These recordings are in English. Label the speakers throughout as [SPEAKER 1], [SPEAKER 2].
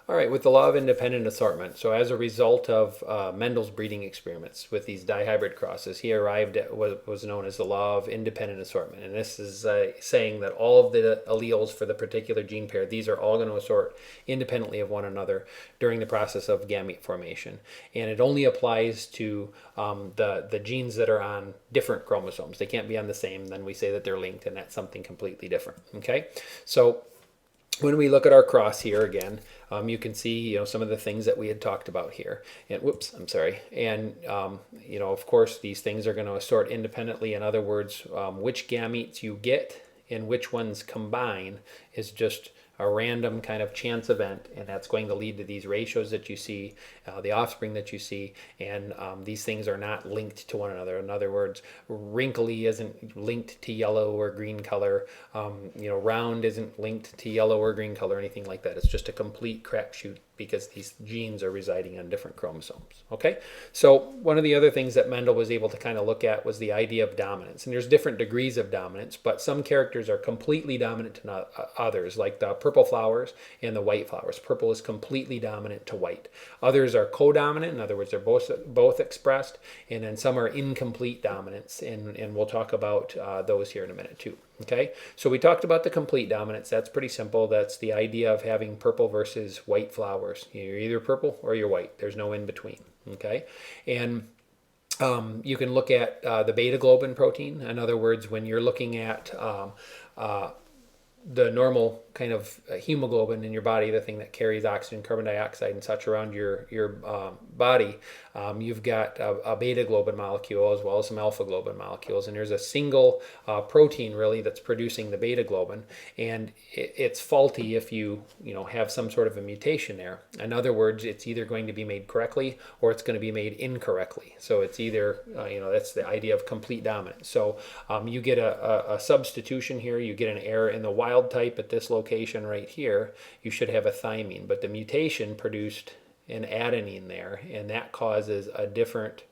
[SPEAKER 1] All right, with the law of independent assortment. So, as a result of Mendel's breeding experiments with these dihybrid crosses, he arrived at what was known as the law of independent assortment. And this is saying that all of the alleles for the particular gene pair, these are all going to assort independently of one another during the process of gamete formation. And it only applies to the genes that are on different chromosomes. They can't be on the same. Then we say that they're linked, and that's something completely different. Okay, so when we look at our cross here again, you can see some of the things that we had talked about here. And whoops, I'm sorry. And of course, these things are going to assort independently. In other words, which gametes you get and which ones combine is just a random kind of chance event, and that's going to lead to these ratios that you see, the offspring that you see, and these things are not linked to one another. In other words, wrinkly isn't linked to yellow or green color. Round isn't linked to yellow or green color, anything like that. It's just a complete crapshoot because these genes are residing on different chromosomes. Okay, so one of the other things that Mendel was able to kind of look at was the idea of dominance, and there's different degrees of dominance, but some characters are completely dominant to others, like the purple flowers and the white flowers. Purple is completely dominant to white. Others are co-dominant, in other words, they're both expressed, and then some are incomplete dominance, and we'll talk about those here in a minute too. Okay, so we talked about the complete dominance. That's pretty simple. That's the idea of having purple versus white flowers. You're either purple or you're white. There's no in between. Okay, and you can look at the beta globin protein. In other words, when you're looking at the normal kind of hemoglobin in your body, the thing that carries oxygen, carbon dioxide, and such around your body, you've got a beta globin molecule as well as some alpha globin molecules, and there's a single protein really that's producing the beta globin, and it's faulty if you have some sort of a mutation there. In other words, it's either going to be made correctly or it's going to be made incorrectly. So it's either that's the idea of complete dominance. So you get a substitution here, you get an error in the wild type at this location right here. You should have a thymine, but the mutation produced an adenine there, and that causes a different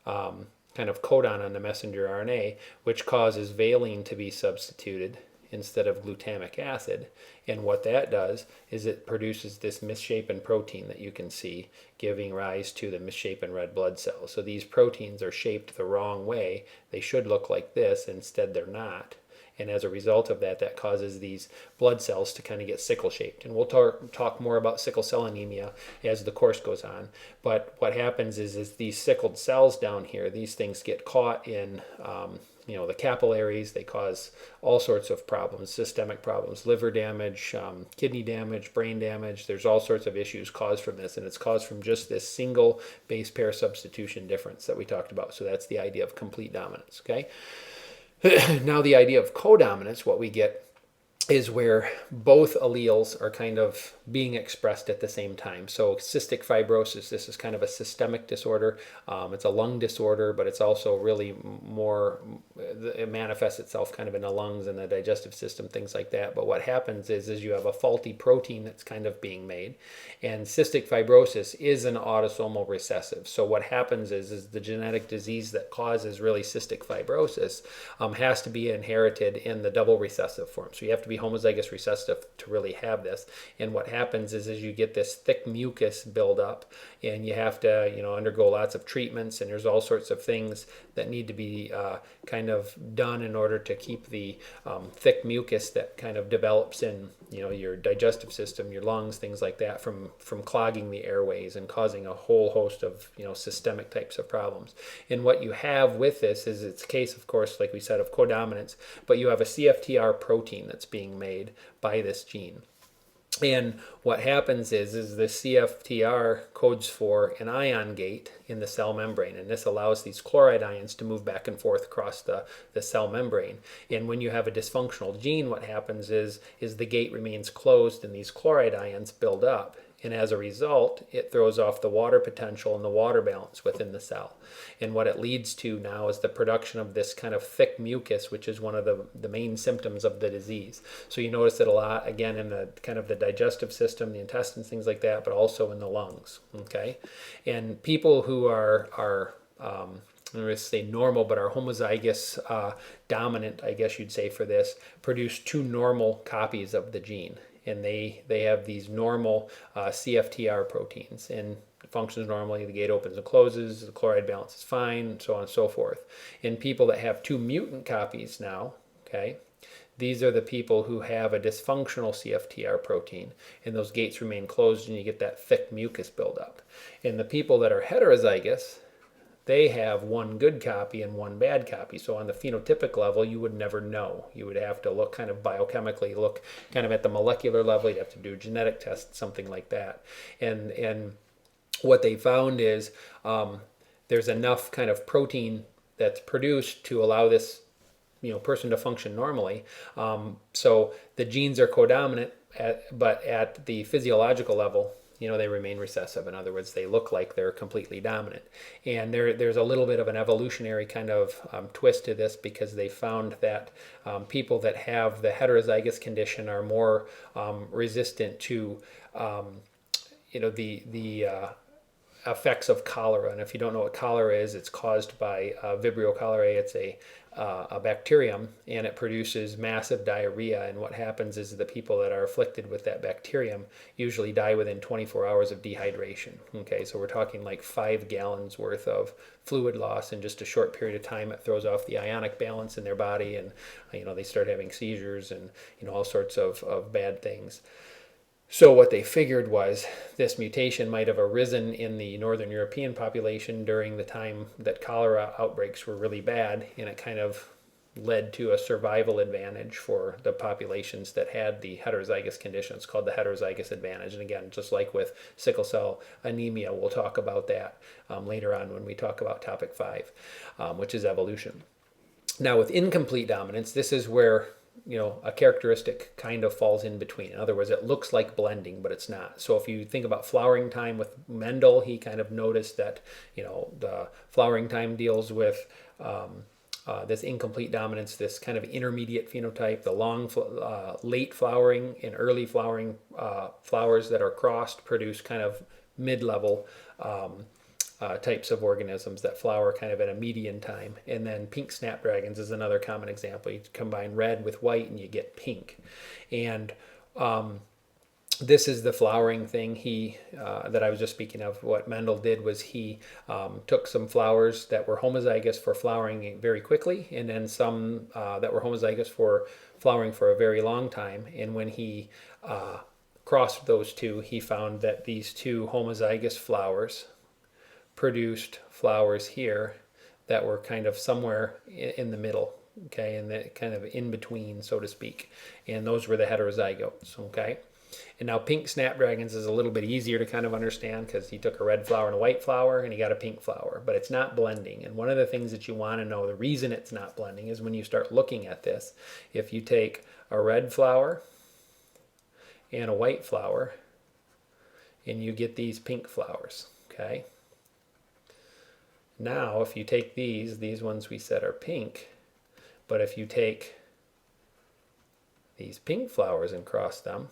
[SPEAKER 1] kind of codon on the messenger RNA, which causes valine to be substituted instead of glutamic acid. And what that does is it produces this misshapen protein that you can see, giving rise to the misshapen red blood cells. So these proteins are shaped the wrong way. They should look like this, instead they're not. And as a result of that, that causes these blood cells to kind of get sickle shaped. And we'll talk more about sickle cell anemia as the course goes on. But what happens is these sickled cells down here, these things get caught in the capillaries. They cause all sorts of problems, systemic problems, liver damage, kidney damage, brain damage. There's all sorts of issues caused from this, and it's caused from just this single base pair substitution difference that we talked about. So that's the idea of complete dominance, okay? Now the idea of codominance, what we get is where both alleles are kind of being expressed at the same time. So cystic fibrosis, this is kind of a systemic disorder. It's a lung disorder, but it's also really more, it manifests itself kind of in the lungs and the digestive system, things like that. But what happens is you have a faulty protein that's kind of being made. And cystic fibrosis is an autosomal recessive. So what happens is the genetic disease that causes really cystic fibrosis has to be inherited in the double recessive form. So you have to be homozygous recessive to really have this. And what happens is you get this thick mucus buildup, and you have to undergo lots of treatments, and there's all sorts of things that need to be kind of done in order to keep the thick mucus that kind of develops in your digestive system, your lungs, things like that, from clogging the airways and causing a whole host of systemic types of problems. And what you have with this is it's a case, of course, like we said, of codominance, but you have a CFTR protein that's being made by this gene. And what happens is the CFTR codes for an ion gate in the cell membrane, and this allows these chloride ions to move back and forth across the cell membrane. And when you have a dysfunctional gene, what happens is the gate remains closed and these chloride ions build up. And as a result, it throws off the water potential and the water balance within the cell. And what it leads to now is the production of this kind of thick mucus, which is one of the main symptoms of the disease. So you notice it a lot, again, in the kind of the digestive system, the intestines, things like that, but also in the lungs, okay? And people who are I'm going to say normal, but are homozygous dominant, I guess you'd say for this, produce two normal copies of the gene. and they have these normal CFTR proteins, and it functions normally. The gate opens and closes, the chloride balance is fine, so on and so forth. In people that have 2 mutant copies now, okay, these are the people who have a dysfunctional CFTR protein, and those gates remain closed, and you get that thick mucus buildup. In the people that are heterozygous, they have 1 good copy and 1 bad copy. So on the phenotypic level, you would never know. You would have to look kind of biochemically, look kind of at the molecular level. You'd have to do a genetic test, something like that. And what they found is there's enough kind of protein that's produced to allow this person to function normally. So the genes are codominant, but at the physiological level, they remain recessive. In other words, they look like they're completely dominant. And there's a little bit of an evolutionary kind of twist to this, because they found that people that have the heterozygous condition are more resistant to the effects of cholera. And if you don't know what cholera is, it's caused by Vibrio cholerae. It's a bacterium, and it produces massive diarrhea. And what happens is the people that are afflicted with that bacterium usually die within 24 hours of dehydration. Okay, so we're talking like 5 gallons worth of fluid loss in just a short period of time. It throws off the ionic balance in their body, and they start having seizures and all sorts of bad things. So what they figured was this mutation might have arisen in the Northern European population during the time that cholera outbreaks were really bad, and it kind of led to a survival advantage for the populations that had the heterozygous condition. It's called the heterozygous advantage. And again, just like with sickle cell anemia, we'll talk about that later on when we talk about topic 5, which is evolution. Now with incomplete dominance, this is where a characteristic kind of falls in between. In other words, it looks like blending, but it's not. So if you think about flowering time with Mendel, he kind of noticed that, the flowering time deals with this incomplete dominance, this kind of intermediate phenotype, the long, late flowering and early flowering flowers that are crossed produce kind of mid-level types of organisms that flower kind of at a median time. And then pink snapdragons is another common example. You combine red with white and you get pink. And this is the flowering thing that I was just speaking of. What Mendel did was he took some flowers that were homozygous for flowering very quickly, and then some that were homozygous for flowering for a very long time. And when he crossed those two, he found that these 2 homozygous flowers produced flowers here that were kind of somewhere in the middle, okay, and the kind of in between, so to speak. And those were the heterozygotes, okay. And now pink snapdragons is a little bit easier to kind of understand, because he took a red flower and a white flower and he got a pink flower, but it's not blending. And one of the things that you want to know, the reason it's not blending, is when you start looking at this. If you take a red flower and a white flower and you get these pink flowers, okay. Now, if you take these ones we said are pink, but if you take these pink flowers and cross them,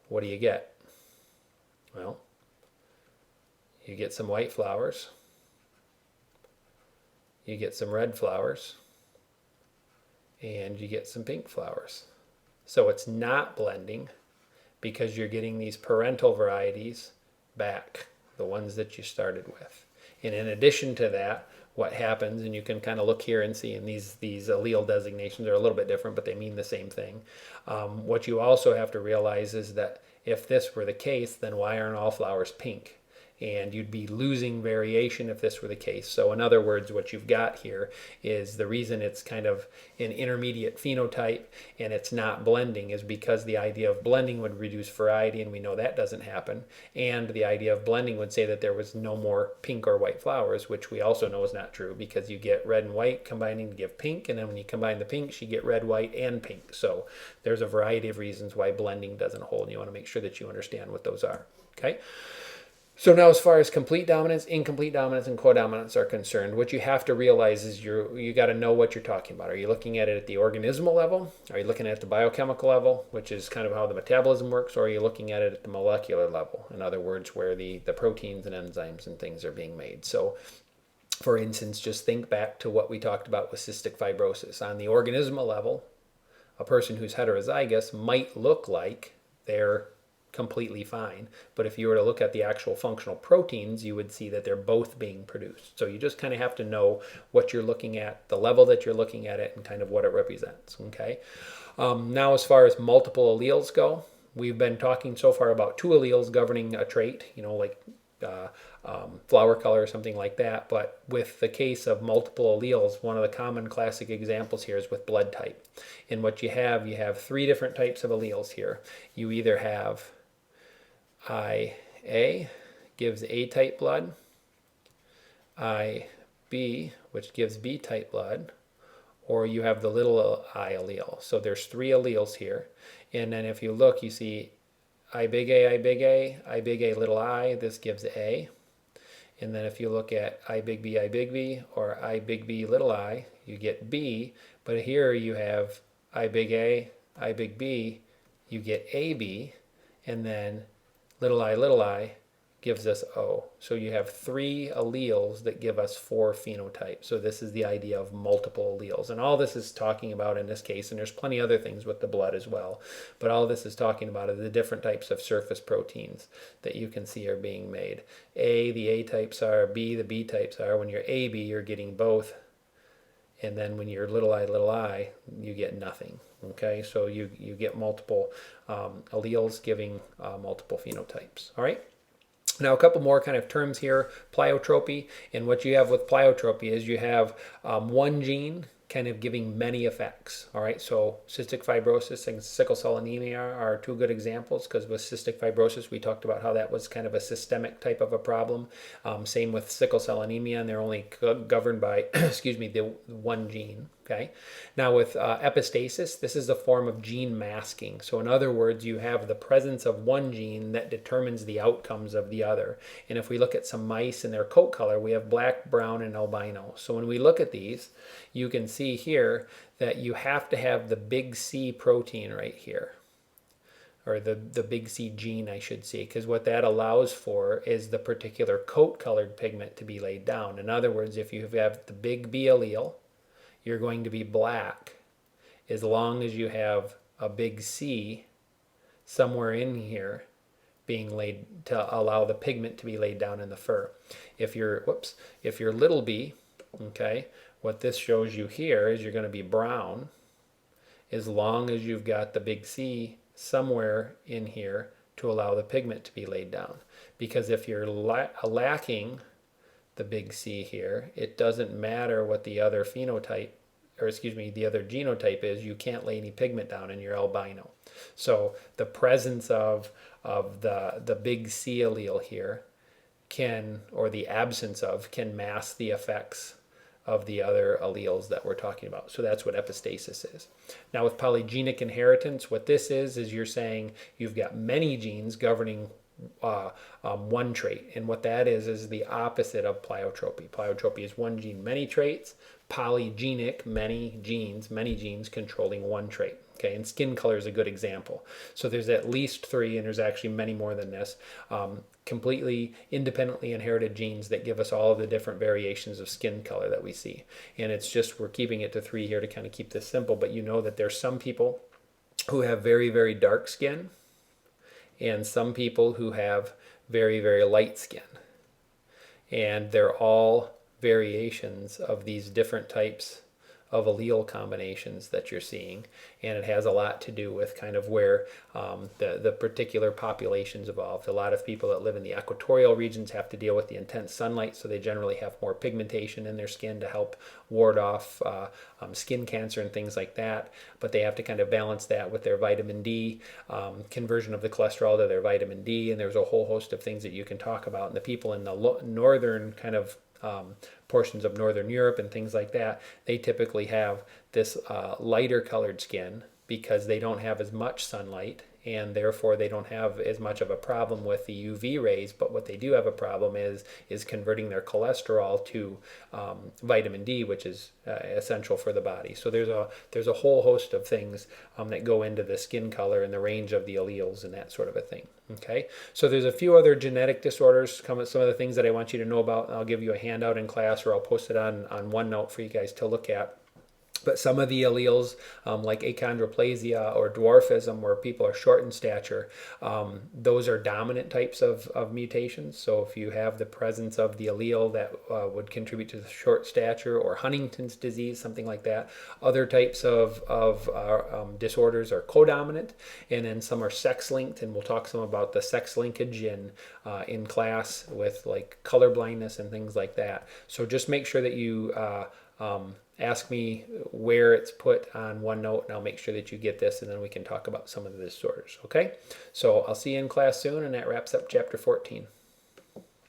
[SPEAKER 1] what do you get? Well, you get some white flowers, you get some red flowers, and you get some pink flowers. So it's not blending, because you're getting these parental varieties back, the ones that you started with. And in addition to that, what happens, and you can kind of look here and see, and these allele designations are a little bit different, but they mean the same thing. What you also have to realize is that if this were the case, then why aren't all flowers pink? And you'd be losing variation if this were the case. So in other words, what you've got here is the reason it's kind of an intermediate phenotype and it's not blending is because the idea of blending would reduce variety, and we know that doesn't happen. And the idea of blending would say that there was no more pink or white flowers, which we also know is not true, because you get red and white combining to give pink, and then when you combine the pinks, you get red, white, and pink. So there's a variety of reasons why blending doesn't hold. You want to make sure that you understand what those are, okay? So now as far as complete dominance, incomplete dominance, and codominance are concerned, what you have to realize is you got to know what you're talking about. Are you looking at it at the organismal level? Are you looking at it at the biochemical level, which is kind of how the metabolism works? Or are you looking at it at the molecular level? In other words, where the proteins and enzymes and things are being made. So for instance, just think back to what we talked about with cystic fibrosis. On the organismal level, a person who's heterozygous might look like they're completely fine. But if you were to look at the actual functional proteins, you would see that they're both being produced. So you just kind of have to know what you're looking at, the level that you're looking at it, and kind of what it represents. Okay. Now, as far as multiple alleles go, we've been talking so far about two alleles governing a trait, like flower color or something like that. But with the case of multiple alleles, one of the common classic examples here is with blood type. And what you have three different types of alleles here. You either have IA, gives A-type blood, IB, which gives B-type blood, or you have the little I allele. So there's three alleles here. And then if you look, you see I big A, I big A, I big A little I, this gives A. And then if you look at I big B, or I big B little I, you get B. But here you have I big A, I big B, you get AB. And then little I gives us O. So you have three alleles that give us four phenotypes. So this is the idea of multiple alleles. And all this is talking about in this case, and there's plenty other things with the blood as well, but all this is talking about are the different types of surface proteins that you can see are being made. A, the A types are, B, the B types are. When you're AB, you're getting both. And then when you're little I, you get nothing. Okay, so you get multiple alleles giving multiple phenotypes. All right. Now, a couple more kind of terms here, pleiotropy. And what you have with pleiotropy is you have one gene kind of giving many effects. All right, so cystic fibrosis and sickle cell anemia are two good examples, because with cystic fibrosis, we talked about how that was kind of a systemic type of a problem. Same with sickle cell anemia, and they're only governed by, the one gene. Okay. Now with epistasis, this is a form of gene masking. So in other words, you have the presence of one gene that determines the outcomes of the other. And if we look at some mice and their coat color, we have black, brown, and albino. So when we look at these, you can see here that you have to have the big C protein right here, or the big C gene, I should say, because what that allows for is the particular coat colored pigment to be laid down. In other words, if you have the big B allele, you're going to be black as long as you have a big C somewhere in here being laid to allow the pigment to be laid down in the fur. If you're little b, okay, what this shows you here is you're going to be brown as long as you've got the big C somewhere in here to allow the pigment to be laid down. Because if you're lacking the big C here, it doesn't matter what the other phenotype, the other genotype is, you can't lay any pigment down and you're albino. So the presence of the big C allele here can, or the absence of, can mask the effects of the other alleles that we're talking about. So that's what epistasis is. Now with polygenic inheritance, what this is you're saying you've got many genes governing one trait, and what that is the opposite of pleiotropy. Pleiotropy is one gene, many traits. Polygenic, many genes controlling one trait. Okay, and skin color is a good example. So there's at least three, and there's actually many more than this, completely independently inherited genes that give us all of the different variations of skin color that we see. And it's just, we're keeping it to three here to kind of keep this simple, but you know that there's some people who have very, very dark skin, and some people who have very, very light skin. And they're all variations of these different types of allele combinations that you're seeing, and it has a lot to do with kind of where the particular populations evolved. A lot of people that live in the equatorial regions have to deal with the intense sunlight, so they generally have more pigmentation in their skin to help ward off skin cancer and things like that, but they have to kind of balance that with their vitamin D, conversion of the cholesterol to their vitamin D, and there's a whole host of things that you can talk about. And the people in the northern kind of portions of Northern Europe and things like that, they typically have this lighter colored skin because they don't have as much sunlight, and therefore they don't have as much of a problem with the UV rays. But what they do have a problem is converting their cholesterol to vitamin D, which is essential for the body. So there's a whole host of things that go into the skin color and the range of the alleles and that sort of a thing. Okay, so there's a few other genetic disorders, some of the things that I want you to know about, and I'll give you a handout in class, or I'll post it on OneNote for you guys to look at. But some of the alleles, like achondroplasia or dwarfism, where people are short in stature, those are dominant types of mutations. So if you have the presence of the allele that would contribute to the short stature, or Huntington's disease, something like that. Other types of disorders are codominant, and then some are sex-linked, and we'll talk some about the sex linkage in class with like color blindness and things like that. So just make sure that you ask me where it's put on OneNote, and I'll make sure that you get this, and then we can talk about some of the disorders, okay? So I'll see you in class soon, and that wraps up chapter 14.